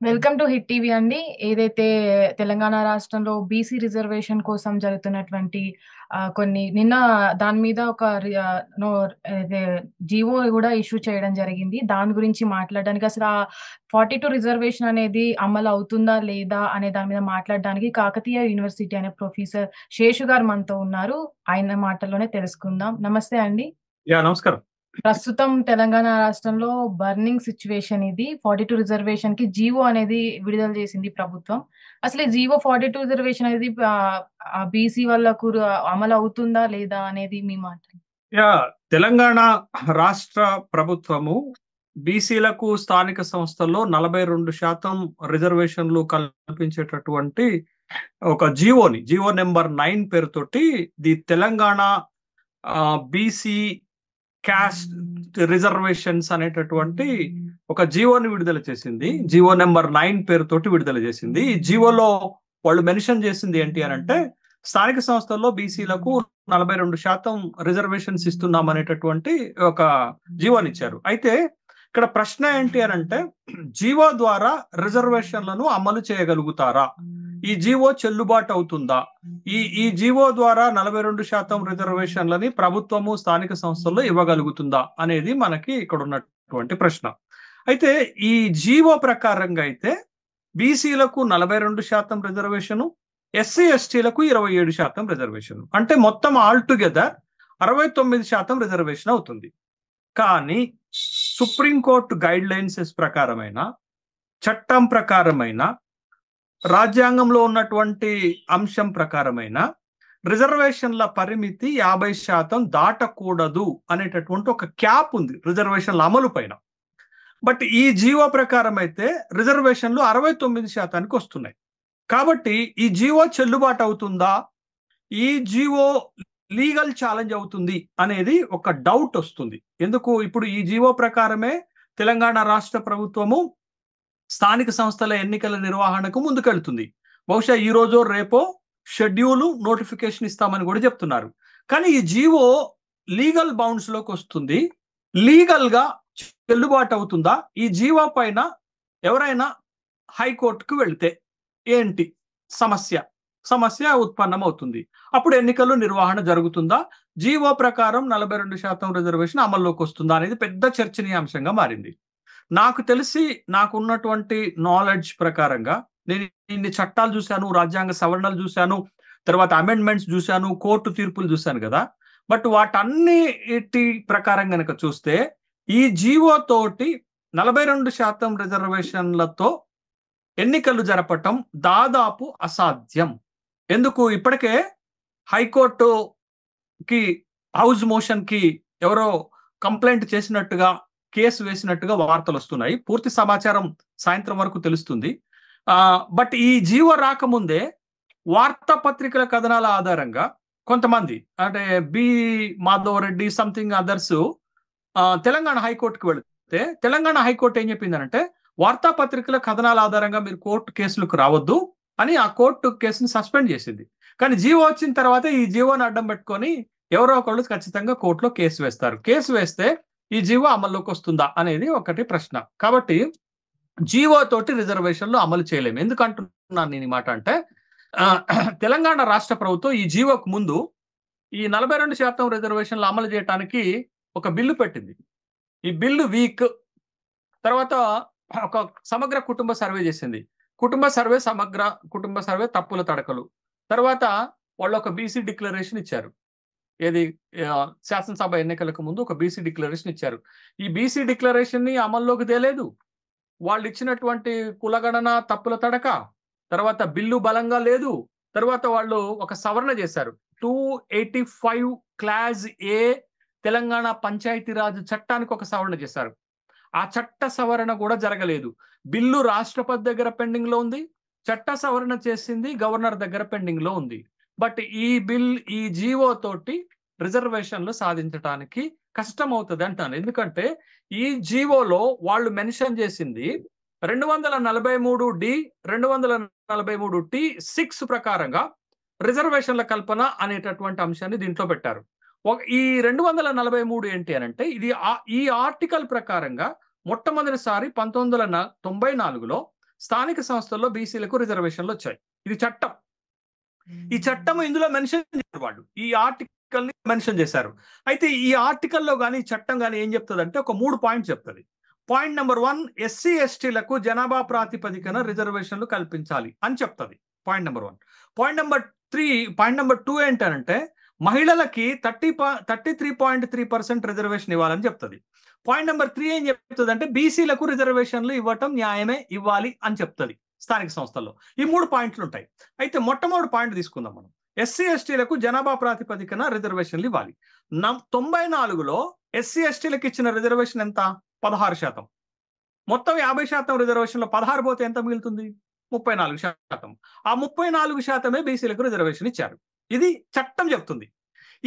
Welcome to hit TV అండి. ఏదైతే తెలంగాణ రాష్ట్రంలో బీసీ రిజర్వేషన్ కోసం జరుగుతున్నటువంటి కొన్ని నిన్న దాని మీద ఒక అదే జీవో గూడా ఇష్యూ చేయడం జరిగింది. దాని గురించి మాట్లాడడానికి అసలు 42 రిజర్వేషన్ అనేది అమలు అవుతుందా? లేదా? అనే దాని మీద మాట్లాడడానికి కాకతీయ యూనివర్సిటీ అనే ప్రొఫెసర్ శేషు గారు మనతో ఉన్నారు. ఆయన మాటల్లోనే తెలుసుకుందాం. నమస్తే అండి. నమస్కారం. ప్రస్తుతం తెలంగాణ రాష్ట్రంలో బర్నింగ్ సిట్యుయేషన్ ఇది. 42 రిజర్వేషన్‌కి జీవో అనేది విడుదల చేసింది ప్రభుత్వం. అసలు ఈ జీవో 42 రిజర్వేషన్ అనేది బీసీ వాళ్ళకు అమలవుతుందా లేదా అనేది మీ మాటలు? తెలంగాణ రాష్ట్ర ప్రభుత్వము బీసీలకు స్థానిక సంస్థల్లో 42% రిజర్వేషన్లు కల్పించేటటువంటి ఒక జీవో నెంబర్ 9 పేరుతోటి the Telangana BC caste reservations అనేటటువంటి ఒక జీవోని విడుదల చేసింది. జీవో నెంబర్ 9 పేరుతోటి విడుదల చేసింది. ఈ జీవోలో వాళ్ళు మెన్షన్ చేసింది ఏంటి అని అంటే, స్థానిక సంస్థల్లో బీసీలకు 42% రిజర్వేషన్స్ ఇస్తున్నాం అనేటటువంటి ఒక జీవోని ఇచ్చారు. అయితే ఇక్కడ ప్రశ్న ఏంటి అని అంటే, జీవో ద్వారా రిజర్వేషన్లను అమలు చేయగలుగుతారా? ఈ జీవో చెల్లుబాటు అవుతుందా? ఈ జీవో ద్వారా 42% రిజర్వేషన్లని ప్రభుత్వము స్థానిక సంస్థల్లో ఇవ్వగలుగుతుందా అనేది మనకి ఇక్కడ ఉన్నటువంటి ప్రశ్న. అయితే ఈ జీవో ప్రకారంగా అయితే బీసీలకు 42% రిజర్వేషను, ఎస్సీ ఎస్టీలకు 27% రిజర్వేషన్, అంటే మొత్తం ఆల్ టుగెదర్ 69% రిజర్వేషన్ అవుతుంది. కానీ సుప్రీంకోర్టు గైడ్ లైన్స్ ప్రకారమైన, చట్టం ప్రకారమైన, రాజ్యాంగంలో ఉన్నటువంటి అంశం ప్రకారమైన రిజర్వేషన్ల పరిమితి 50% దాటకూడదు అనేటటువంటి ఒక క్యాప్ ఉంది రిజర్వేషన్ల అమలు పైన. బట్ ఈ జీవో ప్రకారం అయితే రిజర్వేషన్లు 69%కి వస్తున్నాయి. కాబట్టి ఈ జీవో చెల్లుబాటు అవుతుందా, ఈ జీవో లీగల్ ఛాలెంజ్ అవుతుంది అనేది ఒక డౌట్ వస్తుంది. ఎందుకు? ఇప్పుడు ఈ జీవో ప్రకారమే తెలంగాణ రాష్ట్ర ప్రభుత్వము స్థానిక సంస్థల ఎన్నికల నిర్వహణకు ముందుకెళ్తుంది. బహుశా ఈ రోజో రేపో షెడ్యూల్ నోటిఫికేషన్ ఇస్తామని కూడా చెప్తున్నారు. కానీ ఈ జీవో లీగల్ బౌండ్స్ లోకి వస్తుంది, లీగల్ గా చెల్లుబాటు అవుతుందా? ఈ జీవో పైన ఎవరైనా హైకోర్టుకు వెళ్తే ఏంటి సమస్య ఉత్పన్నం అవుతుంది. అప్పుడు ఎన్నికలు నిర్వహణ జరుగుతుందా? జీవో ప్రకారం 42% రిజర్వేషన్ అమల్లోకి వస్తుందా అనేది పెద్ద చర్చనీయాంశంగా మారింది. నాకు తెలిసి, నాకున్నటువంటి నాలెడ్జ్ ప్రకారంగా, నేను ఇన్ని చట్టాలు చూశాను, రాజ్యాంగ సవరణలు చూశాను, తర్వాత అమెండ్మెంట్స్ చూశాను, కోర్టు తీర్పులు చూశాను కదా. బట్ వాటన్నిటి ప్రకారం కనుక చూస్తే ఈ జీవో తోటి 42% రిజర్వేషన్లతో ఎన్నికలు జరపటం దాదాపు అసాధ్యం. ఎందుకు? ఇప్పటికే హైకోర్టుకి హౌస్ మోషన్ కి ఎవరో కంప్లైంట్ చేసినట్టుగా, కేసు వేసినట్టుగా వార్తలు వస్తున్నాయి. పూర్తి సమాచారం సాయంత్రం వరకు తెలుస్తుంది. బట్ ఈ జీవో రాకముందే వార్తాపత్రికల కథనాల ఆధారంగా కొంతమంది, అంటే B Madhav Reddy something others, Telangana హైకోర్టుకు వెళితే తెలంగాణ హైకోర్టు ఏం చెప్పిందనంటే, వార్తాపత్రికల కథనాల ఆధారంగా మీరు కోర్టు కేసులకు రావద్దు అని ఆ కోర్టు కేసుని సస్పెండ్ చేసింది. కానీ జీవో వచ్చిన తర్వాత ఈ జీవోని అడ్డం పెట్టుకొని ఎవరో ఒకళ్ళు ఖచ్చితంగా కోర్టులో కేసు వేస్తారు. కేసు వేస్తే ఈ జీవో అమల్లోకి వస్తుందా అనేది ఒకటి ప్రశ్న. కాబట్టి జీవో తోటి రిజర్వేషన్లు అమలు చేయలేము. ఎందుకంటున్నాను నేను ఈ మాట అంటే, తెలంగాణ రాష్ట్ర ప్రభుత్వం ఈ జీవోకు ముందు ఈ 42% రిజర్వేషన్లు అమలు చేయడానికి ఒక బిల్లు పెట్టింది. ఈ బిల్లు వీక్ తర్వాత ఒక సమగ్ర కుటుంబ సర్వే చేసింది. సమగ్ర కుటుంబ సర్వే తప్పుల తడకలు. తర్వాత వాళ్ళు ఒక బీసీ డిక్లరేషన్ ఇచ్చారు. ఏది? శాసనసభ ఎన్నికలకు ముందు ఒక బీసీ డిక్లరేషన్ ఇచ్చారు. ఈ బీసీ డిక్లరేషన్ ని అమల్లోకి తేలేదు. వాళ్ళు ఇచ్చినటువంటి కులగణన తప్పుల తడక, తర్వాత బిల్లు బలంగా లేదు, తర్వాత వాళ్ళు ఒక సవరణ చేశారు. 285 క్లాజ్ ఏ తెలంగాణ పంచాయతీరాజ్ చట్టానికి ఒక సవరణ చేశారు. ఆ చట్ట సవరణ కూడా జరగలేదు. బిల్లు రాష్ట్రపతి దగ్గర పెండింగ్ లో ఉంది, చట్ట సవరణ చేసింది గవర్నర్ దగ్గర పెండింగ్ లో ఉంది. బట్ ఈ జీవో తోటి రిజర్వేషన్లు సాధించడానికి కష్టం అవుతుంది అంటాను. ఎందుకంటే ఈ జీవోలో వాళ్ళు మెన్షన్ చేసింది 243D, 243T6 ప్రకారంగా రిజర్వేషన్ల కల్పన అనేటటువంటి అంశాన్ని దీంట్లో పెట్టారు. ఈ 243 ఏంటి అని అంటే, ఇది ఈ ఆర్టికల్ ప్రకారంగా మొట్టమొదటిసారి 1994లో స్థానిక సంస్థల్లో బీసీలకు రిజర్వేషన్లు వచ్చాయి. ఇది చట్టం. ఈ చట్టం ఇందులో మెన్షన్ చేశారు, వాళ్ళు ఈ ఆర్టికల్ ని మెన్షన్ చేశారు. అయితే ఈ ఆర్టికల్లో కానీ చట్టం కానీ ఏం చెప్తుంది అంటే ఒక 3 పాయింట్స్ చెప్తుంది. పాయింట్ నెంబర్ 1, ఎస్సీ ఎస్టీలకు జనాభా ప్రాతిపదికన రిజర్వేషన్లు కల్పించాలి అని చెప్తుంది. Point number 1. పాయింట్ నెంబర్ 2 ఏంటంటే మహిళలకి 33.3% రిజర్వేషన్ ఇవ్వాలని చెప్తుంది. పాయింట్ నెంబర్ 3 ఏం చెప్తుంది అంటే బీసీలకు రిజర్వేషన్లు ఇవ్వటం న్యాయమే, ఇవ్వాలి అని చెప్తుంది స్థానిక సంస్థల్లో. ఈ 3 పాయింట్లు ఉంటాయి. అయితే మొట్టమొదటి పాయింట్ తీసుకుందాం మనం. ఎస్సీ ఎస్టీలకు జనాభా ప్రాతిపదికన రిజర్వేషన్లు ఇవ్వాలి. 94లో ఎస్సీ ఎస్టీలకు ఇచ్చిన రిజర్వేషన్ ఎంత? 16%. మొత్తం 50% రిజర్వేషన్లో 16 పోతే ఎంత మిగులుతుంది? 34%. ఆ 34%మే బీసీలకు రిజర్వేషన్ ఇచ్చారు. ఇది చట్టం చెప్తుంది.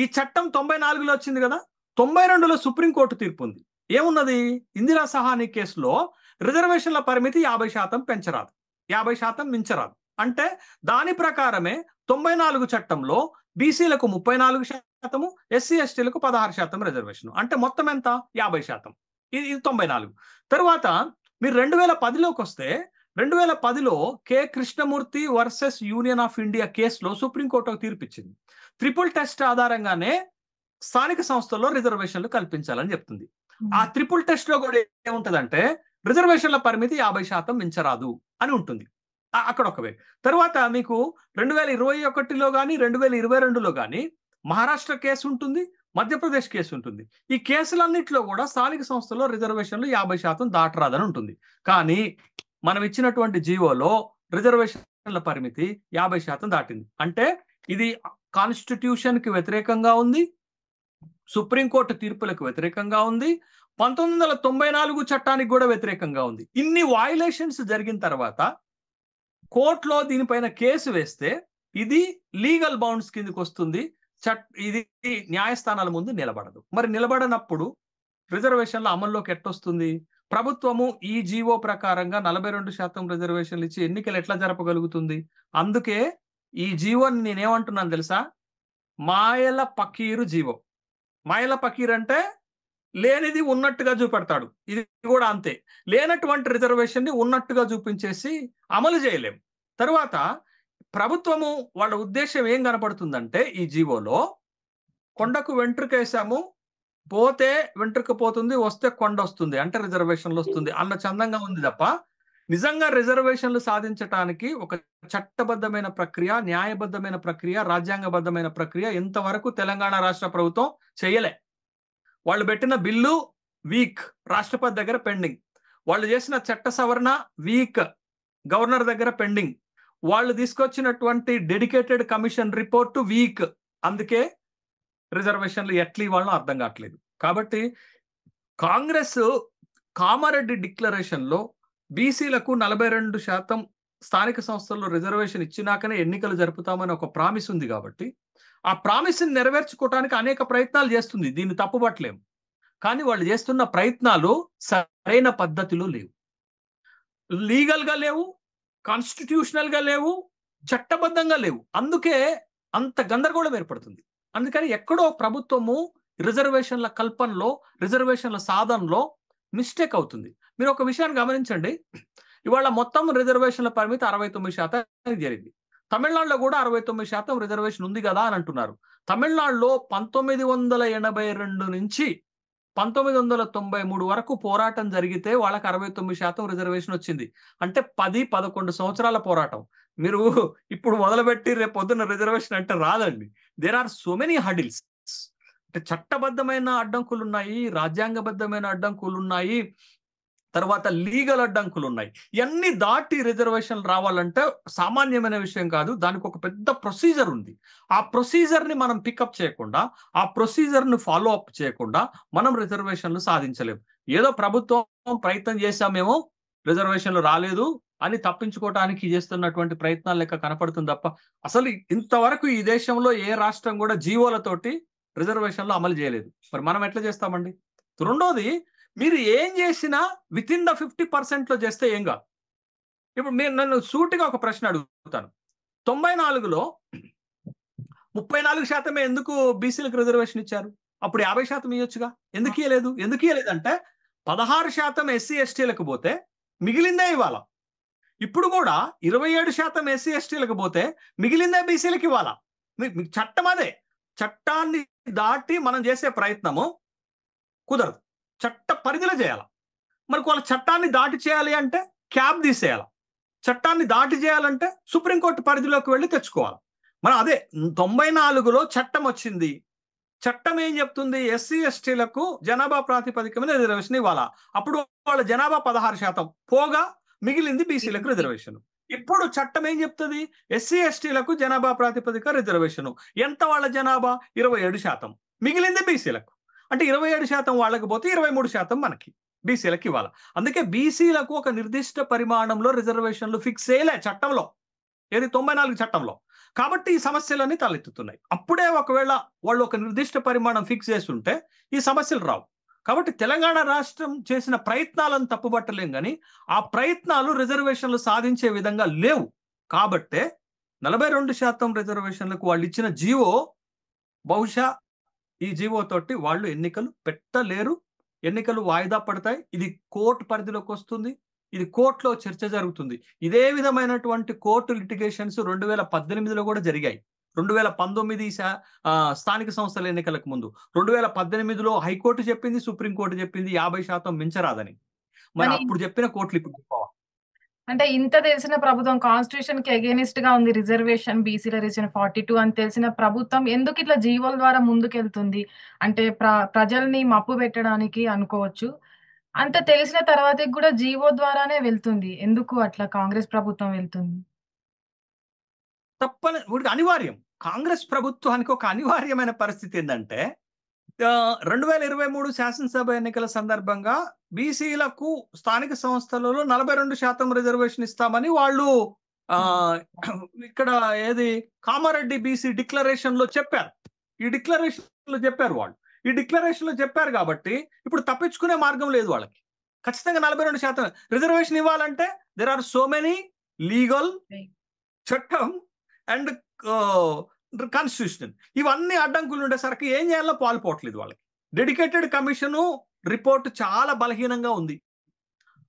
ఈ చట్టం 94లో వచ్చింది కదా. 92లో సుప్రీంకోర్టు తీర్పు ఉంది. ఏమున్నది? ఇందిరా సహాని కేసులో రిజర్వేషన్ల పరిమితి 50% పెంచరాదు, 50% మించరాదు. అంటే దాని ప్రకారమే 94 చట్టంలో బీసీలకు 34%, ఎస్సీ ఎస్టీలకు 16% రిజర్వేషన్. అంటే మొత్తం ఎంత? 50%. ఇది 94. తర్వాత మీరు 2010లోకి వస్తే 2010లో K Krishnamurthy versus union of India కేసులో సుప్రీంకోర్టు ఒక తీర్పు ఇచ్చింది. ట్రిపుల్ టెస్ట్ ఆధారంగానే స్థానిక సంస్థల్లో రిజర్వేషన్లు కల్పించాలని చెప్తుంది. ఆ ట్రిపుల్ టెస్ట్ లో కూడా ఏముంటదంటే రిజర్వేషన్ల పరిమితి 50% మించరాదు అని ఉంటుంది. అక్కడ ఒకవే. తర్వాత మీకు 2021లో కానీ 2022లో కానీ మహారాష్ట్ర కేసు ఉంటుంది, మధ్యప్రదేశ్ కేసు ఉంటుంది. ఈ కేసులన్నింటిలో కూడా స్థానిక సంస్థల్లో రిజర్వేషన్లు 50% దాటరాదని ఉంటుంది. కానీ మనం ఇచ్చినటువంటి జీవోలో రిజర్వేషన్ల పరిమితి 50% దాటింది. అంటే ఇది కాన్స్టిట్యూషన్ కి వ్యతిరేకంగా ఉంది, సుప్రీంకోర్టు తీర్పులకు వ్యతిరేకంగా ఉంది, 1994 చట్టానికి కూడా వ్యతిరేకంగా ఉంది. ఇన్ని వయలేషన్స్ జరిగిన తర్వాత కోర్టులో దీనిపైన కేసు వేస్తే ఇది లీగల్ బౌండ్స్ కిందకి వస్తుంది. ఇది న్యాయస్థానాల ముందు నిలబడదు. మరి నిలబడనప్పుడు రిజర్వేషన్ల అమల్లోకి ఎట్టొస్తుంది? ప్రభుత్వము ఈ జీవో ప్రకారంగా 42% రిజర్వేషన్లు ఇచ్చి ఎన్నికలు ఎట్లా జరపగలుగుతుంది? అందుకే ఈ జీవోని నేనేమంటున్నాను తెలుసా? మాయల పకీరు జీవో. మాయల పకీర్ అంటే లేనిది ఉన్నట్టుగా చూపెడతాడు. ఇది కూడా అంతే. లేనటువంటి రిజర్వేషన్ ని ఉన్నట్టుగా చూపించేసి అమలు చేయలేం. తరువాత ప్రభుత్వము వాళ్ళ ఉద్దేశం ఏం కనపడుతుందంటే ఈ జీవోలో కొండకు వెంట్రుకేసాము, పోతే వెంట్రుక పోతుంది, వస్తే కొండ వస్తుంది, అంటే రిజర్వేషన్లు వస్తుంది అన్న చందంగా ఉంది తప్ప నిజంగా రిజర్వేషన్లు సాధించడానికి ఒక చట్టబద్ధమైన ప్రక్రియ, న్యాయబద్ధమైన ప్రక్రియ, రాజ్యాంగబద్ధమైన ప్రక్రియ ఇంతవరకు తెలంగాణ రాష్ట్ర ప్రభుత్వం చేయలే. వాళ్ళు పెట్టిన బిల్లు వీక్, రాష్ట్రపతి దగ్గర పెండింగ్. వాళ్ళు చేసిన చట్ట సవరణ వీక్, గవర్నర్ దగ్గర పెండింగ్. వాళ్ళు తీసుకొచ్చినటువంటి డెడికేటెడ్ కమిషన్ రిపోర్టు వీక్. అందుకే రిజర్వేషన్లు ఎట్లా ఇవ్వాలో అర్థం కావట్లేదు. కాబట్టి కాంగ్రెస్ కామారెడ్డి డిక్లరేషన్ లో బీసీలకు 42% స్థానిక సంస్థల్లో రిజర్వేషన్ ఇచ్చినాకనే ఎన్నికలు జరుపుతామని ఒక ప్రామిస్ ఉంది. కాబట్టి ఆ ప్రామిస్ ని నెరవేర్చుకోవడానికి అనేక ప్రయత్నాలు చేస్తుంది. దీన్ని తప్పుపట్టలేము. కానీ వాళ్ళు చేస్తున్న ప్రయత్నాలు సరైన పద్ధతిలో లేవు, లీగల్ గా లేవు, కాన్స్టిట్యూషనల్ గా లేవు, చట్టబద్ధంగా లేవు. అందుకే అంత గందరగోళం ఏర్పడుతుంది. అందుకని ఎక్కడో ప్రభుత్వము రిజర్వేషన్ల కల్పనలో, రిజర్వేషన్ల సాధనలో మిస్టేక్ అవుతుంది. మీరు ఒక విషయాన్ని గమనించండి. ఇవాళ మొత్తం రిజర్వేషన్ల పరిమితి 69% జరిగింది. తమిళనాడులో కూడా 69% రిజర్వేషన్ ఉంది కదా అని అంటున్నారు. తమిళనాడులో 1982 నుంచి 1993 వరకు పోరాటం జరిగితే వాళ్ళకి 69% రిజర్వేషన్ వచ్చింది. అంటే 10-11 సంవత్సరాల పోరాటం. మీరు ఇప్పుడు మొదలుపెట్టి రేపు పొద్దున్న రిజర్వేషన్ అంటే రాదండి. There are so many hurdles. అంటే చట్టబద్ధమైన అడ్డంకులు ఉన్నాయి, రాజ్యాంగబద్ధమైన అడ్డంకులు ఉన్నాయి, తర్వాత లీగల్ అడ్డంకులు ఉన్నాయి. ఇవన్నీ దాటి రిజర్వేషన్ రావాలంటే సామాన్యమైన విషయం కాదు. దానికి ఒక పెద్ద ప్రొసీజర్ ఉంది. ఆ ప్రొసీజర్ ని మనం పికప్ చేయకుండా, ఆ ప్రొసీజర్ ని ఫాలో అప్ చేయకుండా మనం రిజర్వేషన్లు సాధించలేము. ఏదో ప్రభుత్వం ప్రయత్నం చేశామేమో, రిజర్వేషన్లు రాలేదు అని తప్పించుకోవడానికి చేస్తున్నటువంటి ప్రయత్నాలు లెక్క కనపడుతుంది తప్ప అసలు ఇంతవరకు ఈ దేశంలో ఏ రాష్ట్రం కూడా జీవోలతోటి రిజర్వేషన్లు అమలు చేయలేదు. మరి మనం ఎట్లా చేస్తామండి? రెండోది, మీరు ఏం చేసినా విత్ ఇన్ ద 50% చేస్తే ఏం కాదు. ఇప్పుడు మీరు నన్ను సూటిగా ఒక ప్రశ్న అడుగుతాను. 94లో 34% ఎందుకు బీసీలకు రిజర్వేషన్ ఇచ్చారు? అప్పుడు 50% ఇవ్వచ్చుగా. ఎందుకు ఇవ్వలేదు? ఎందుకు ఇవ్వలేదంటే 16% ఎస్సీ ఎస్టీలకు పోతే మిగిలిందే ఇవ్వాల. ఇప్పుడు కూడా 27% ఎస్సీ ఎస్టీలకు పోతే మిగిలిందే బీసీలకు ఇవ్వాలా. మీకు చట్టం అదే. చట్టాన్ని దాటి మనం చేసే ప్రయత్నము కుదరదు. చట్ట పరిధిలో చేయాలి. మరి వాళ్ళ చట్టాన్ని దాటి చేయాలి అంటే క్యాబ్ తీసేయాలి. చట్టాన్ని దాటి చేయాలంటే సుప్రీంకోర్టు పరిధిలోకి వెళ్ళి తెచ్చుకోవాలి. మనం అదే 94లో చట్టం వచ్చింది. చట్టం ఏం చెప్తుంది? ఎస్సీ ఎస్టీలకు జనాభా ప్రాతిపదిక మీద రిజర్వేషన్ ఇవ్వాలా. అప్పుడు వాళ్ళ జనాభా 16% పోగా మిగిలింది బీసీలకు రిజర్వేషన్. ఇప్పుడు చట్టం ఏం చెప్తుంది? ఎస్సీ ఎస్టీలకు జనాభా ప్రాతిపదిక రిజర్వేషన్ ఎంత? వాళ్ళ జనాభా 27%, మిగిలింది బీసీలకు. అంటే 27% వాళ్ళకి పోతే 23% మనకి బీసీలకు ఇవ్వాలి. అందుకే బీసీలకు ఒక నిర్దిష్ట పరిమాణంలో రిజర్వేషన్లు ఫిక్స్ చేయలే చట్టంలో, ఏది 94 చట్టంలో. కాబట్టి ఈ సమస్యలన్నీ తలెత్తుతున్నాయి. అప్పుడే ఒకవేళ వాళ్ళు ఒక నిర్దిష్ట పరిమాణం ఫిక్స్ చేస్తుంటే ఈ సమస్యలు రావు. కాబట్టి తెలంగాణ రాష్ట్రం చేసిన ప్రయత్నాలను తప్పుబట్టలేం, కానీ ఆ ప్రయత్నాలు రిజర్వేషన్లు సాధించే విధంగా లేవు. కాబట్టే 42% రిజర్వేషన్లకు వాళ్ళు ఇచ్చిన జీవో, బహుశా ఈ జీవో తోటి వాళ్ళు ఎన్నికలు పెట్టలేరు. ఎన్నికలు వాయిదా పడతాయి. ఇది కోర్టు పరిధిలోకి వస్తుంది. ఇది కోర్టులో చర్చ జరుగుతుంది. ఇదే విధమైనటువంటి కోర్టు లిటిగేషన్స్ 2018లో కూడా జరిగాయి. 2019 స్థానిక సంస్థల ఎన్నికలకు ముందు, 2018లో హైకోర్టు చెప్పింది, సుప్రీంకోర్టు చెప్పింది 50% మించరాదని. మరి కానీ అప్పుడు చెప్పిన కోర్టులు ఇప్పుడు చెప్పవా? అంటే ఇంత తెలిసిన ప్రభుత్వం, కాన్స్టిట్యూషన్ కి అగైనిస్ట్ గా ఉంది రిజర్వేషన్, బీసీల రిజర్వేషన్ 42 అని తెలిసిన ప్రభుత్వం ఎందుకు ఇట్లా జీవోల ద్వారా ముందుకెళ్తుంది? అంటే ప్రజల్ని మప్పు పెట్టడానికి అనుకోవచ్చు. అంత తెలిసిన తర్వాతకి కూడా జీవో ద్వారానే వెళ్తుంది. ఎందుకు అట్లా కాంగ్రెస్ ప్రభుత్వం వెళ్తుంది? వీడికి అనివార్యం. కాంగ్రెస్ ప్రభుత్వానికి ఒక అనివార్యమైన పరిస్థితి ఏంటంటే, 2023 శాసనసభ ఎన్నికల సందర్భంగా బీసీలకు స్థానిక సంస్థలలో 42% రిజర్వేషన్ ఇస్తామని వాళ్ళు ఇక్కడ ఏది కామారెడ్డి బీసీ డిక్లరేషన్ లో చెప్పారు. ఈ డిక్లరేషన్ లో చెప్పారు వాళ్ళు. ఈ డిక్లరేషన్ లో చెప్పారు కాబట్టి ఇప్పుడు తప్పించుకునే మార్గం లేదు వాళ్ళకి. ఖచ్చితంగా 42% రిజర్వేషన్ ఇవ్వాలంటే there are so many legal, చట్టం అండ్ కాన్స్టిట్యూషన్, ఇవన్నీ అడ్డంకులు ఉండేసరికి ఏం చేయాలో పాల్పోవట్లేదు వాళ్ళకి. డెడికేటెడ్ కమిషన్ రిపోర్ట్ చాలా బలహీనంగా ఉంది.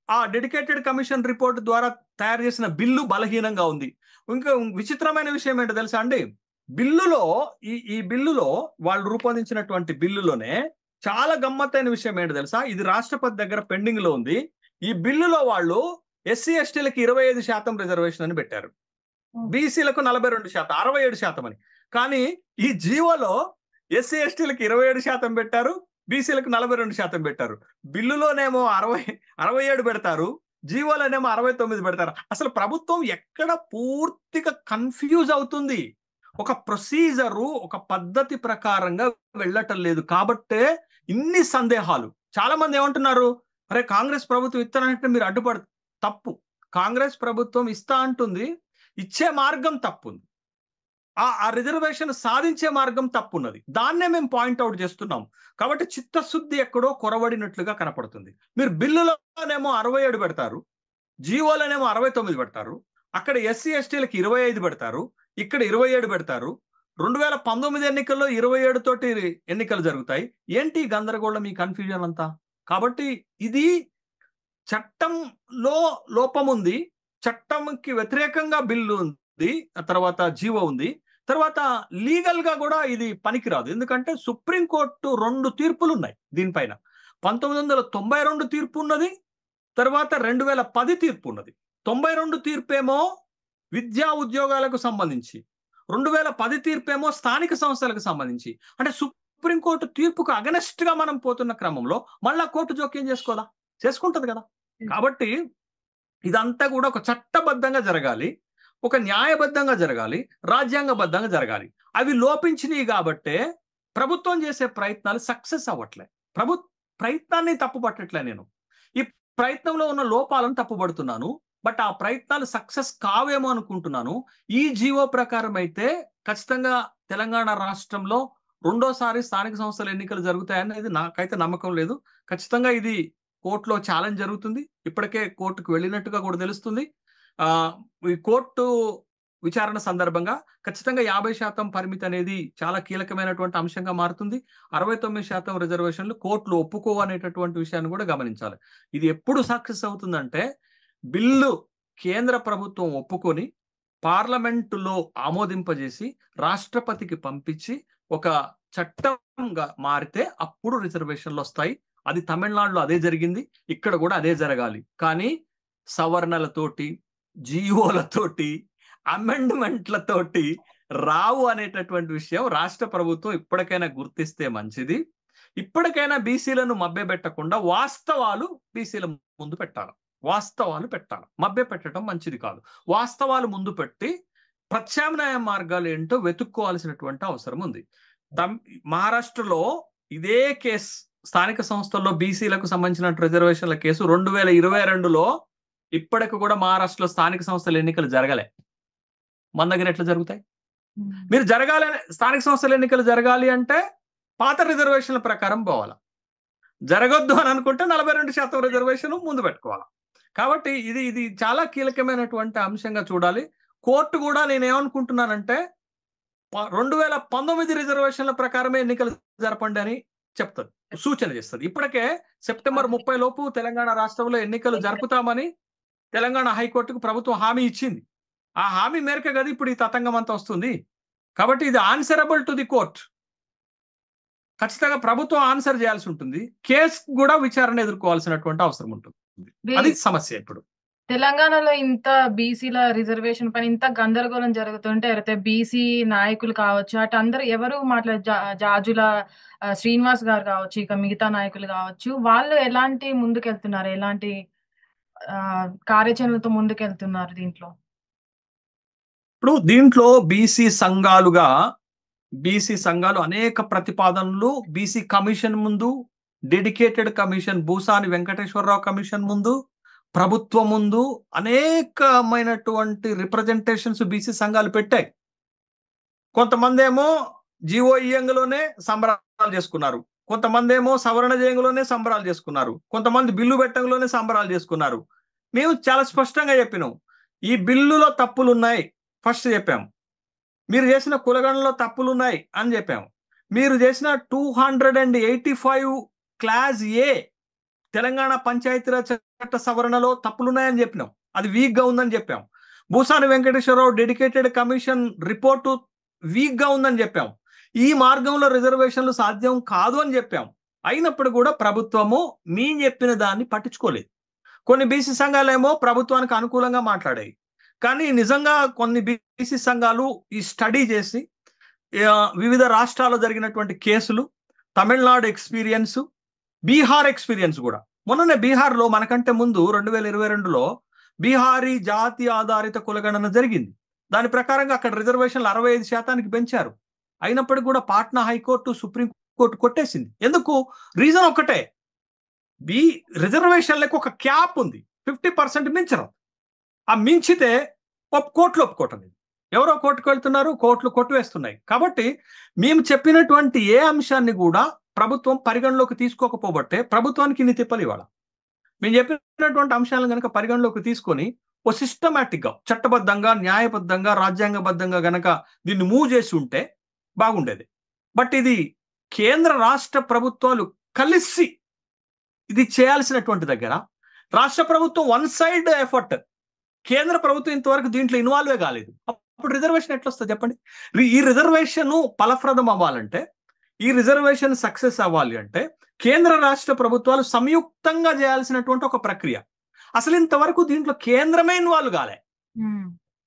ఆ డెడికేటెడ్ కమిషన్ రిపోర్ట్ ద్వారా తయారు చేసిన బిల్లు బలహీనంగా ఉంది. ఇంకా విచిత్రమైన విషయం ఏంటో తెలుసా అండి? బిల్లులో ఈ బిల్లులో వాళ్ళు రూపొందించినటువంటి బిల్లులోనే చాలా గమ్మత్తైన విషయం ఏంటో తెలుసా? ఇది రాష్ట్రపతి దగ్గర పెండింగ్ లో ఉంది. ఈ బిల్లులో వాళ్ళు ఎస్సీ ఎస్టీలకి 25% రిజర్వేషన్ అని పెట్టారు, బీసీలకు 42%, 67% అని. కానీ ఈ జీవోలో ఎస్సీ ఎస్టీలకు 27% పెట్టారు, బీసీలకు 42% పెట్టారు. బిల్లులోనేమో 67 పెడతారు, జీవోలోనేమో 69 పెడతారు. అసలు ప్రభుత్వం ఎక్కడ పూర్తిగా కన్ఫ్యూజ్ అవుతుంది. ఒక ప్రొసీజరు, ఒక పద్ధతి ప్రకారంగా వెళ్ళటం లేదు. కాబట్టే ఇన్ని సందేహాలు. చాలా మంది ఏమంటున్నారు, అరే కాంగ్రెస్ ప్రభుత్వం ఇస్తానంటే మీరు అడ్డుపడ. తప్పు. కాంగ్రెస్ ప్రభుత్వం ఇస్తా అంటుంది, ఇచ్చే మార్గం తప్పుంది. ఆ రిజర్వేషన్ సాధించే మార్గం తప్పున్నది. దాన్నే మేము పాయింట్అవుట్ చేస్తున్నాం. కాబట్టి చిత్తశుద్ధి ఎక్కడో కొరవడినట్లుగా కనపడుతుంది. మీరు బిల్లులోనేమో 67 పెడతారు, జీవోలోనేమో 69 పెడతారు, అక్కడ ఎస్సీ ఎస్టీలకు 25 పెడతారు, ఇక్కడ 27 పెడతారు. 2019 ఎన్నికల్లో 27 తోటి ఎన్నికలు జరుగుతాయి. ఏంటి గందరగోళం, ఈ కన్ఫ్యూజన్ అంతా? కాబట్టి ఇది చట్టంలో లోపం ఉంది, చట్టంకి వ్యతిరేకంగా బిల్లు ఉంది, తర్వాత జీవో ఉంది, తర్వాత లీగల్ గా కూడా ఇది పనికిరాదు. ఎందుకంటే సుప్రీంకోర్టు 2 తీర్పులు ఉన్నాయి దీనిపైన. 1992 తీర్పు ఉన్నది, తర్వాత 2010 తీర్పు ఉన్నది. 92 తీర్పేమో విద్యా ఉద్యోగాలకు సంబంధించి, 2010 తీర్పేమో స్థానిక సంస్థలకు సంబంధించి. అంటే సుప్రీంకోర్టు తీర్పుకు అగనెస్ట్ గా మనం పోతున్న క్రమంలో మళ్ళా కోర్టు జోక్యం చేసుకోదా? చేసుకుంటది కదా. కాబట్టి ఇదంతా కూడా ఒక చట్టబద్ధంగా జరగాలి, ఒక న్యాయబద్ధంగా జరగాలి, రాజ్యాంగబద్ధంగా జరగాలి. అవి లోపించినాయి కాబట్టే ప్రభుత్వం చేసే ప్రయత్నాలు సక్సెస్ అవ్వట్లే. ప్రయత్నాన్ని తప్పుపట్టట్లే నేను. ఈ ప్రయత్నంలో ఉన్న లోపాలను తప్పుపడుతున్నాను. బట్ ఆ ప్రయత్నాలు సక్సెస్ కావేమో అనుకుంటున్నాను. ఈ జీవో ప్రకారం అయితే ఖచ్చితంగా తెలంగాణ రాష్ట్రంలో రెండోసారి స్థానిక సంస్థల ఎన్నికలు జరుగుతాయనేది నాకైతే నమ్మకం లేదు. ఖచ్చితంగా ఇది కోర్టులో ఛాలెంజ్ జరుగుతుంది. ఇప్పటికే కోర్టుకు వెళ్ళినట్టుగా కూడా తెలుస్తుంది. ఈ కోర్టు విచారణ సందర్భంగా ఖచ్చితంగా 50% పరిమితి అనేది చాలా కీలకమైనటువంటి అంశంగా మారుతుంది. 69% రిజర్వేషన్లు కోర్టులు ఒప్పుకోవనేటటువంటి విషయాన్ని కూడా గమనించాలి. ఇది ఎప్పుడు సక్సెస్ అవుతుందంటే బిల్లు కేంద్ర ప్రభుత్వం ఒప్పుకొని పార్లమెంటులో ఆమోదింపజేసి రాష్ట్రపతికి పంపించి ఒక చట్టంగా మారితే అప్పుడు రిజర్వేషన్లు వస్తాయి. అది తమిళనాడులో అదే జరిగింది, ఇక్కడ కూడా అదే జరగాలి. కానీ సవరణలతోటి, జియోలతోటి, అమెండ్మెంట్లతోటి రావు అనేటటువంటి విషయం రాష్ట్ర ప్రభుత్వం ఇప్పటికైనా గుర్తిస్తే మంచిది. ఇప్పటికైనా బీసీలను మభ్యపెట్టకుండా వాస్తవాలు బీసీల ముందు పెట్టాలి. వాస్తవాలు పెట్టాలి, మభ్య పెట్టడం మంచిది కాదు. వాస్తవాలు ముందు పెట్టి ప్రత్యామ్నాయ మార్గాలు ఏంటో వెతుక్కోవాల్సినటువంటి అవసరం ఉంది. మహారాష్ట్రలో ఇదే కేసు, స్థానిక సంస్థల్లో బీసీలకు సంబంధించిన రిజర్వేషన్ల కేసు 2022లో ఇప్పటికి కూడా మహారాష్ట్రలో స్థానిక సంస్థల ఎన్నికలు జరగలే. మన దగ్గర ఎట్లా జరుగుతాయి? మీరు జరగాలి, స్థానిక సంస్థల ఎన్నికలు జరగాలి అంటే పాత రిజర్వేషన్ల ప్రకారం పోవాలా. జరగొద్దు అని అనుకుంటే 42% రిజర్వేషన్ ముందు పెట్టుకోవాలి. కాబట్టి ఇది చాలా కీలకమైనటువంటి అంశంగా చూడాలి. కోర్టు కూడా నేనేమనుకుంటున్నానంటే 2019 రిజర్వేషన్ల ప్రకారమే ఎన్నికలు జరపండి అని చెప్తుంది, సూచన చేస్తుంది. ఇప్పటికే సెప్టెంబర్ 30 లోపు తెలంగాణ రాష్ట్రంలో ఎన్నికలు జరుపుతామని తెలంగాణ హైకోర్టుకు ప్రభుత్వం హామీ ఇచ్చింది. ఆ హామీ మేరకు కదా ఇప్పుడు ఈ తతంగం అంతా వస్తుంది. కాబట్టి ఇది ఆన్సరబుల్ టు ది కోర్ట్. ఖచ్చితంగా ప్రభుత్వం ఆన్సర్ చేయాల్సి ఉంటుంది. కేసు కూడా విచారణ ఎదుర్కోవాల్సినటువంటి అవసరం ఉంటుంది. అది సమస్య. ఇప్పుడు తెలంగాణలో ఇంత బీసీల రిజర్వేషన్ పైన ఇంత గందరగోళం జరుగుతుంటే ఎవరైతే బీసీ నాయకులు కావచ్చు, అటు అందరూ ఎవరు జాజుల శ్రీనివాస్ గారు కావచ్చు, ఇక మిగతా నాయకులు కావచ్చు, వాళ్ళు ఎలాంటి ముందుకెళ్తున్నారు, ఎలాంటి కార్యాచరణలతో ముందుకెళ్తున్నారు దీంట్లో? ఇప్పుడు దీంట్లో బీసీ సంఘాలు అనేక ప్రతిపాదనలు బీసీ కమిషన్ ముందు, dedicated commission Busani Venkateswararao commission ముందు, ప్రభుత్వం ముందు అనేకమైనటువంటి రిప్రజెంటేషన్స్ బీసీ సంఘాలు పెట్టాయి. కొంతమంది ఏమో జీఓఈఎంలోనే సంబరాలు చేసుకున్నారు, కొంతమంది ఏమో సవరణ జయంలోనే సంబరాలు చేసుకున్నారు, కొంతమంది బిల్లు పెట్టంలోనే సంబరాలు చేసుకున్నారు. మేము చాలా స్పష్టంగా చెప్పినాం, ఈ బిల్లులో తప్పులున్నాయి ఫస్ట్ చెప్పాము. మీరు చేసిన కులగణలో తప్పులున్నాయి అని చెప్పాము. మీరు చేసిన 285 క్లాస్ ఏ తెలంగాణ పంచాయతీరాజ్ చట్ట సవరణలో తప్పులున్నాయని చెప్పినాం, అది వీక్ గా ఉందని చెప్పాం. Bhusani Venkateswararao dedicated commission report weak గా ఉందని చెప్పాం. ఈ మార్గంలో రిజర్వేషన్లు సాధ్యం కాదు అని చెప్పాం. అయినప్పుడు కూడా ప్రభుత్వము మేము చెప్పిన దాన్ని పట్టించుకోలేదు. కొన్ని బీసీ సంఘాలేమో ప్రభుత్వానికి అనుకూలంగా మాట్లాడాయి. కానీ నిజంగా కొన్ని బీసీ సంఘాలు ఈ స్టడీ చేసి వివిధ రాష్ట్రాల్లో జరిగినటువంటి కేసులు, తమిళనాడు ఎక్స్పీరియన్స్, బీహార్ ఎక్స్పీరియన్స్ కూడా. మొన్ననే బీహార్లో మనకంటే ముందు 2022లో బీహారీ జాతి ఆధారిత కులగణన జరిగింది. దాని ప్రకారంగా అక్కడ రిజర్వేషన్లు 65% పెంచారు. అయినప్పటికీ కూడా పాట్నా హైకోర్టు, సుప్రీంకోర్టు కొట్టేసింది. ఎందుకు? రీజన్ ఒకటే, రిజర్వేషన్లకు ఒక క్యాప్ ఉంది, 50% మించరు. ఆ మించితే కోర్టులు ఒప్పుకోవటం లేదు. ఎవరో కోర్టుకు వెళ్తున్నారు, కోర్టులు కొట్టువేస్తున్నాయి. కాబట్టి మేము చెప్పినటువంటి ఏ అంశాన్ని కూడా ప్రభుత్వం పరిగణలోకి తీసుకోకపోబట్టే ప్రభుత్వానికి ఇన్ని తిప్పలు ఇవాళ. మేము చెప్పినటువంటి అంశాలను కనుక పరిగణలోకి తీసుకొని ఓ సిస్టమేటిక్ గా, చట్టబద్ధంగా, న్యాయబద్ధంగా, రాజ్యాంగబద్ధంగా గనక దీన్ని మూవ్ చేసి ఉంటే బాగుండేది. బట్ ఇది కేంద్ర రాష్ట్ర ప్రభుత్వాలు కలిసి ఇది చేయాల్సినటువంటి దగ్గర రాష్ట్ర ప్రభుత్వం వన్ సైడ్ ఎఫర్ట్, కేంద్ర ప్రభుత్వం ఇంతవరకు దీంట్లో ఇన్వాల్వే కాలేదు. అప్పుడు రిజర్వేషన్ ఎట్లా వస్తుంది చెప్పండి? ఈ రిజర్వేషన్ ఫలప్రదం అవ్వాలంటే, ఈ రిజర్వేషన్ సక్సెస్ అవ్వాలి అంటే కేంద్ర రాష్ట్ర ప్రభుత్వాలు సంయుక్తంగా చేయాల్సినటువంటి ఒక ప్రక్రియ. అసలు ఇంతవరకు దీంట్లో కేంద్రమే ఇన్వాల్వ్ కాలే.